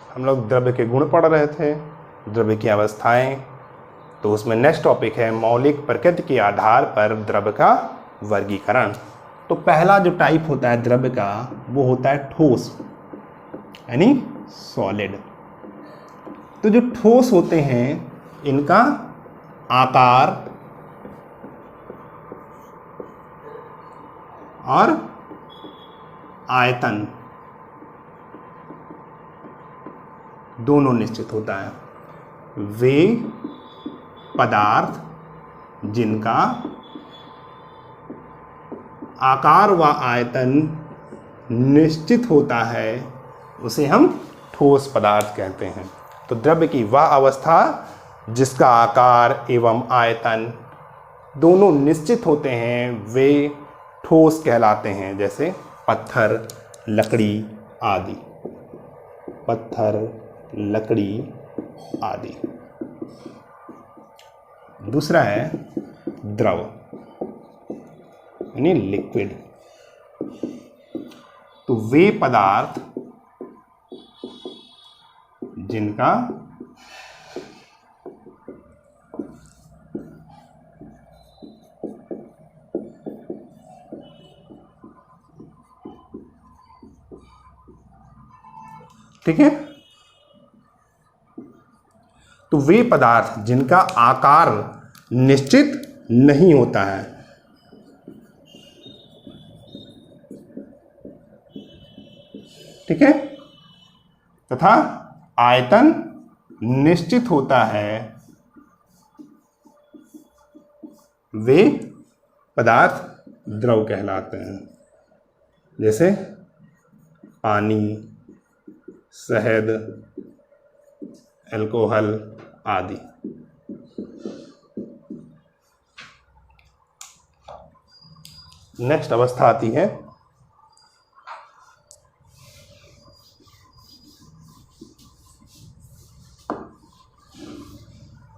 हम लोग द्रव्य के गुण पढ़ रहे थे, द्रव्य की अवस्थाएं। तो उसमें नेक्स्ट टॉपिक है मौलिक प्रकृति के आधार पर द्रव्य का वर्गीकरण। तो पहला जो टाइप होता है द्रव्य का वो होता है ठोस, यानी सॉलिड। तो जो ठोस होते हैं इनका आकार और आयतन दोनों निश्चित होता है। वे पदार्थ जिनका आकार व आयतन निश्चित होता है उसे हम ठोस पदार्थ कहते हैं। तो द्रव्य की वह अवस्था जिसका आकार एवं आयतन दोनों निश्चित होते हैं वे ठोस कहलाते हैं, जैसे पत्थर, लकड़ी आदि। पत्थर, लकड़ी आदि। दूसरा है द्रव, यानी लिक्विड। तो वे पदार्थ जिनका ठीक है, तो वे पदार्थ जिनका आकार निश्चित नहीं होता है, ठीक है, तथा आयतन निश्चित होता है, वे पदार्थ द्रव कहलाते हैं। जैसे पानी, शहद, अल्कोहल आदि। नेक्स्ट अवस्था आती है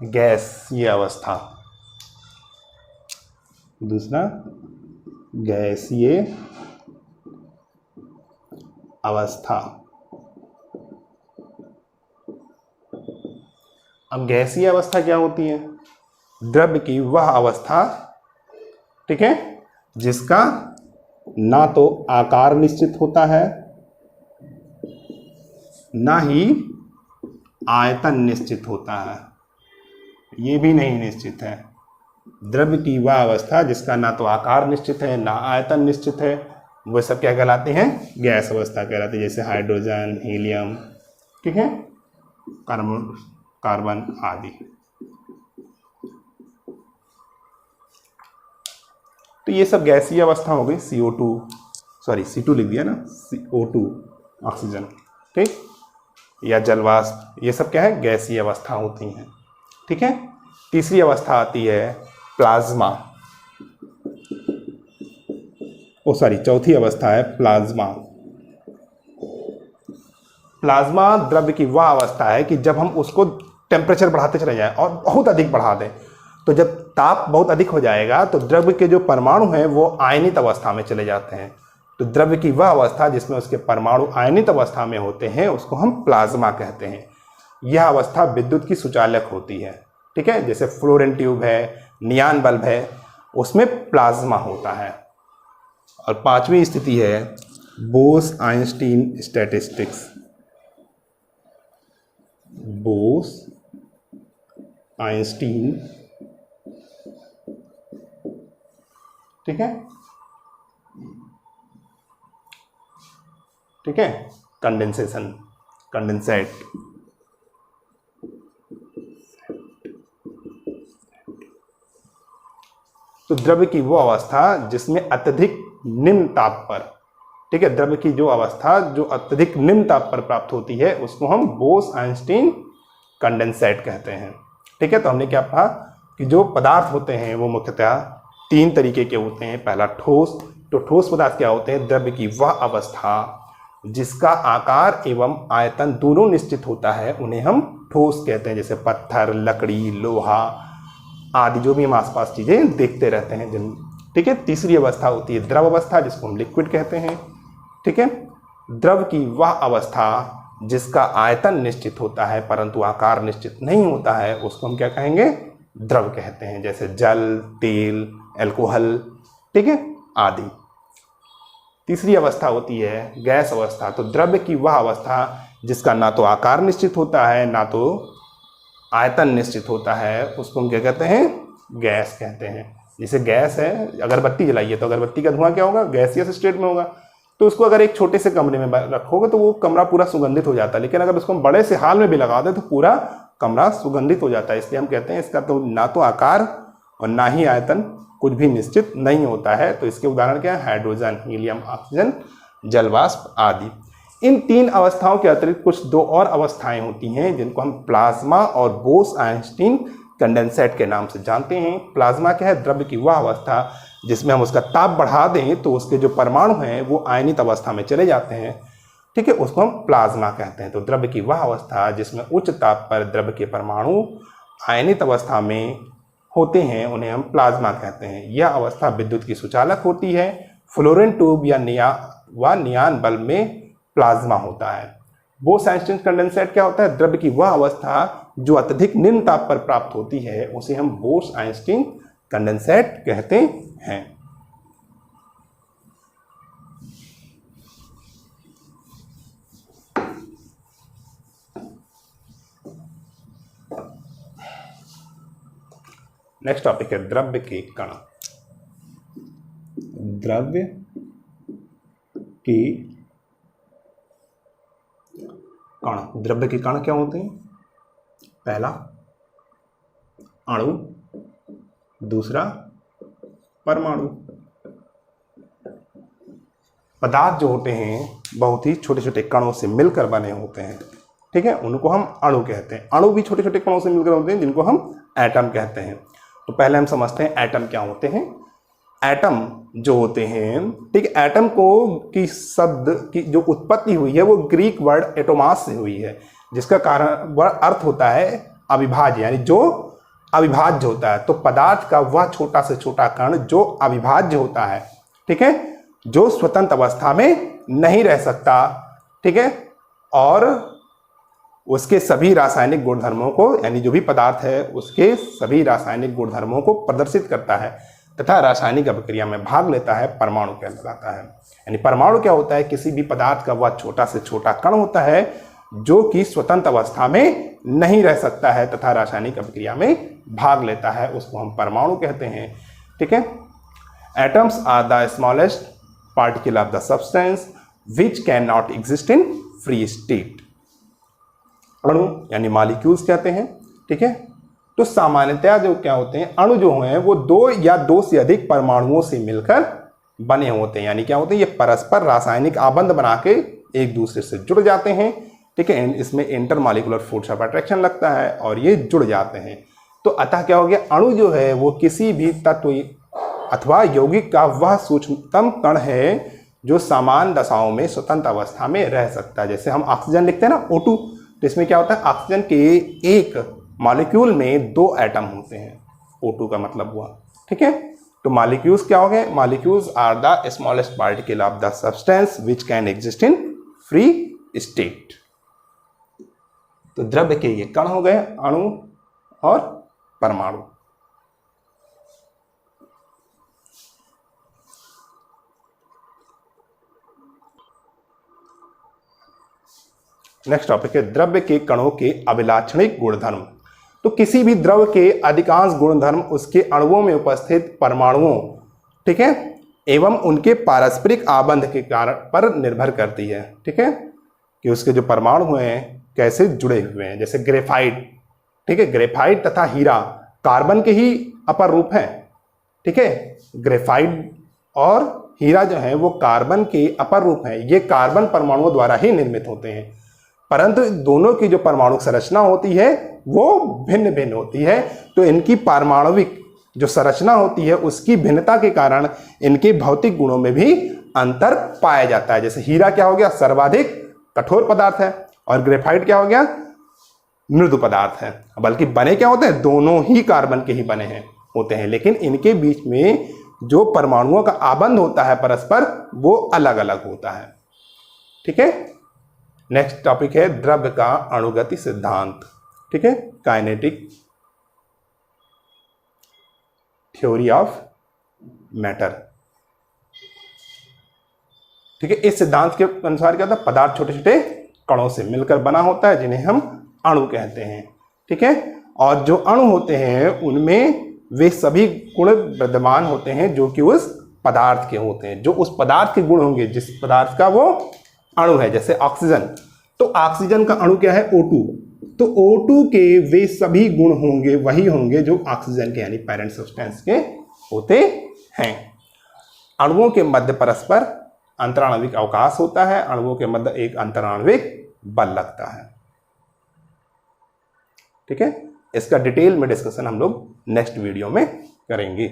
गैसीय अवस्था। दूसरा गैसीय अवस्था। अब गैसीय अवस्था क्या होती है? द्रव्य की वह अवस्था, ठीक है, जिसका ना तो आकार निश्चित होता है ना ही आयतन निश्चित होता है, ये भी नहीं निश्चित है। द्रव्य की वह अवस्था जिसका ना तो आकार निश्चित है ना आयतन निश्चित है, वह सब क्या कहलाते हैं? गैस अवस्था कहलाती है। जैसे हाइड्रोजन, हीलियम, ठीक है, कार्बन आदि। तो ये सब गैसीय अवस्था हो गई। C2 लिख दिया ना, CO2 ऑक्सीजन, ठीक, या जलवाष्प, ये सब क्या है? गैसीय अवस्था होती हैं, ठीक है। तीसरी अवस्था आती है प्लाज्मा। चौथी अवस्था है प्लाज्मा। प्लाज्मा द्रव्य की वह अवस्था है कि जब हम उसको टेम्परेचर बढ़ाते चले जाएं और बहुत अधिक बढ़ा दें, तो जब ताप बहुत अधिक हो जाएगा तो द्रव्य के जो परमाणु हैं वो आयनित अवस्था में चले जाते हैं। तो द्रव्य की वह अवस्था जिसमें उसके परमाणु आयनित अवस्था में होते हैं उसको हम प्लाज्मा कहते हैं। यह अवस्था विद्युत की सुचालक होती है, ठीक है। जैसे फ्लोरेन ट्यूब है, नियान बल्ब है, उसमें प्लाज्मा होता है। और पांचवी स्थिति है बोस-आइंस्टीन स्टैटिस्टिक्स। बोस-आइंस्टीन, ठीक है, ठीक है, कंडेंसेट। तो द्रव्य की वो अवस्था जिसमें अत्यधिक निम्न ताप पर, ठीक है, द्रव्य की जो अवस्था जो अत्यधिक निम्न ताप पर प्राप्त होती है उसको हम बोस-आइंस्टीन कंडेंसेट कहते हैं, ठीक है। तो हमने क्या कहा कि जो पदार्थ होते हैं वो मुख्यतः तीन तरीके के होते हैं। पहला ठोस। तो ठोस पदार्थ क्या होते हैं? द्रव्य की वह अवस्था जिसका आकार एवं आयतन दोनों निश्चित होता है उन्हें हम ठोस कहते हैं। जैसे पत्थर, लकड़ी, लोहा आदि, जो भी हम आसपास चीजें देखते रहते हैं जिन, ठीक है। तीसरी अवस्था होती है द्रव अवस्था जिसको हम लिक्विड कहते हैं, ठीक है। द्रव की वह अवस्था जिसका आयतन निश्चित होता है परंतु आकार निश्चित नहीं होता है उसको हम क्या कहेंगे, द्रव कहते हैं, जैसे जल, तेल, अल्कोहल, ठीक है, आदि। तीसरी अवस्था होती है गैस अवस्था। तो द्रव्य की वह अवस्था जिसका ना तो आकार निश्चित होता है ना तो आयतन निश्चित होता है उसको हम क्या कहते हैं, गैस कहते हैं। जैसे गैस है, अगरबत्ती जलाइए तो अगरबत्ती का धुआं क्या होगा, गैसियस स्टेट में होगा। तो उसको अगर एक छोटे से कमरे में रखोगे तो वो कमरा पूरा सुगंधित हो जाता है, लेकिन अगर उसको हम बड़े से हाल में भी लगा दें तो पूरा कमरा सुगंधित हो जाता है। इसलिए हम कहते हैं इसका तो ना तो आकार और ना ही आयतन कुछ भी निश्चित नहीं होता है। तो इसके उदाहरण क्या है, हाइड्रोजन, हीलियम, ऑक्सीजन, जलवाष्प आदि। इन तीन अवस्थाओं के अतिरिक्त कुछ दो और अवस्थाएं होती हैं जिनको हम प्लाज्मा और बोस-आइंस्टीन कंडेंसेट के नाम से जानते हैं। प्लाज्मा क्या है, द्रव्य की वह अवस्था जिसमें हम उसका ताप बढ़ा दें तो उसके जो परमाणु हैं वो आयनित अवस्था में चले जाते हैं, ठीक है, उसको हम प्लाज्मा कहते हैं। तो द्रव्य की वह अवस्था जिसमें उच्च ताप पर द्रव्य के परमाणु आयनित अवस्था में होते हैं उन्हें हम प्लाज्मा कहते हैं। यह अवस्था विद्युत की सुचालक होती है। फ्लोरीन ट्यूब या नियान बल्ब में प्लाज्मा होता है। बोस-आइंस्टीन कंडेंसेट क्या होता है, द्रव्य की वह अवस्था जो अत्यधिक निम्न ताप पर प्राप्त होती है उसे हम बोस-आइंस्टीन कंडेंसेट कहते हैं। नेक्स्ट टॉपिक है द्रव्य के कण। द्रव्य के कण, द्रव्य के कण क्या होते हैं, पहला अणु, दूसरा परमाणु। पदार्थ जो होते हैं बहुत ही छोटे छोटे कणों से मिलकर बने होते हैं, ठीक है, उनको हम अणु कहते हैं। अणु भी छोटे छोटे कणों से मिलकर होते हैं जिनको हम एटम कहते हैं। तो पहले हम समझते हैं एटम क्या होते हैं। एटम जो होते हैं, ठीक, एटम को की शब्द की जो उत्पत्ति हुई है वो ग्रीक वर्ड एटोमास से हुई है, जिसका कारण वह अर्थ होता है अविभाज्य, यानी जो अविभाज्य होता है। तो पदार्थ का वह छोटा से छोटा कण जो अविभाज्य होता है, ठीक है, जो स्वतंत्र अवस्था में नहीं रह सकता, ठीक है, और उसके सभी रासायनिक गुणधर्मों को, यानी जो भी पदार्थ है उसके सभी रासायनिक गुणधर्मों को प्रदर्शित करता है तथा रासायनिक अभिक्रिया में भाग लेता है, परमाणु कहलाता है। यानी परमाणु क्या होता है, किसी भी पदार्थ का वह छोटा से छोटा कण होता है जो कि स्वतंत्र अवस्था में नहीं रह सकता है तथा रासायनिक अभिक्रिया में भाग लेता है, उसको हम परमाणु कहते हैं, ठीक है। Atoms are the smallest particle of the substance which can not exist in free state. अणु यानी मॉलिक्यूल्स कहते हैं, ठीक है। तो सामान्यतया जो क्या होते हैं, अणु जो हैं वो दो या दो से अधिक परमाणुओं से मिलकर बने होते हैं। यानी क्या होते हैं, ये परस्पर रासायनिक आबंध बना के एक दूसरे से जुड़ जाते हैं, ठीक है। इसमें इंटरमॉलिक्यूलर फोर्स ऑफ अट्रैक्शन लगता है और ये जुड़ जाते हैं। तो अतः क्या हो गया, अणु जो है वो किसी भी तत्व अथवा यौगिक का वह सूक्ष्मतम कण है जो समान दशाओं में स्वतंत्र अवस्था में रह सकता है। जैसे हम ऑक्सीजन लिखते हैं ना, O2, तो इसमें क्या होता है, ऑक्सीजन के एक मॉलिक्यूल में दो एटम होते हैं, O2 का मतलब हुआ, ठीक है। तो मॉलिक्यूल्स क्या हो गए, molecules are the smallest particle of the substance which can exist in free state. तो द्रव्य के ये कण हो गए, अणु और परमाणु। नेक्स्ट टॉपिक है द्रव्य के कणों के अभिलाक्षणिक गुणधर्म। तो किसी भी द्रव के अधिकांश गुणधर्म उसके अणुओं में उपस्थित परमाणुओं, ठीक है, एवं उनके पारस्परिक आबंध के कारण पर निर्भर करती है, ठीक है, कि उसके जो परमाणु हैं कैसे जुड़े हुए हैं। जैसे ग्रेफाइट, ठीक है, ग्रेफाइट तथा हीरा कार्बन के ही अपर रूप हैं, ठीक है। ग्रेफाइट और हीरा जो है वो कार्बन के अपर रूप हैं, ये कार्बन परमाणुओं द्वारा ही निर्मित होते हैं, परंतु दोनों की जो परमाणु संरचना होती है वो भिन्न भिन्न होती है। तो इनकी पारमाणविक जो संरचना होती है उसकी भिन्नता के कारण इनके भौतिक गुणों में भी अंतर पाया जाता है। जैसे हीरा क्या हो गया, सर्वाधिक कठोर पदार्थ है, और ग्रेफाइट क्या हो गया, मृदु पदार्थ है। बल्कि बने क्या होते हैं, दोनों ही कार्बन के ही बने हैं होते हैं, लेकिन इनके बीच में जो परमाणुओं का आबंध होता है परस्पर वो अलग अलग होता है, ठीक है। नेक्स्ट टॉपिक है द्रव्य का अणुगति सिद्धांत, ठीक है, काइनेटिक थ्योरी ऑफ मैटर। ठीक है, इस सिद्धांत के अनुसार क्या होता है, पदार्थ छोटे छोटे कणों से मिलकर बना होता है जिन्हें हम अणु कहते हैं। ठीक है, और जो अणु होते हैं उनमें वे सभी गुण विद्यमान होते हैं जो कि उस पदार्थ के होते हैं, जो उस पदार्थ के गुण होंगे जिस पदार्थ का वो अणु है। जैसे ऑक्सीजन, तो ऑक्सीजन का अणु क्या है, O2, तो O2 के वे सभी गुण होंगे वही होंगे जो ऑक्सीजन के यानी पैरेंट सब्सटेंस के होते हैं। अणुओं के मध्य परस्पर अंतराणविक अवकाश होता है, अणुओं के मध्य एक अंतराणविक बल लगता है। ठीक है, इसका डिटेल में डिस्कशन हम लोग नेक्स्ट वीडियो में करेंगे।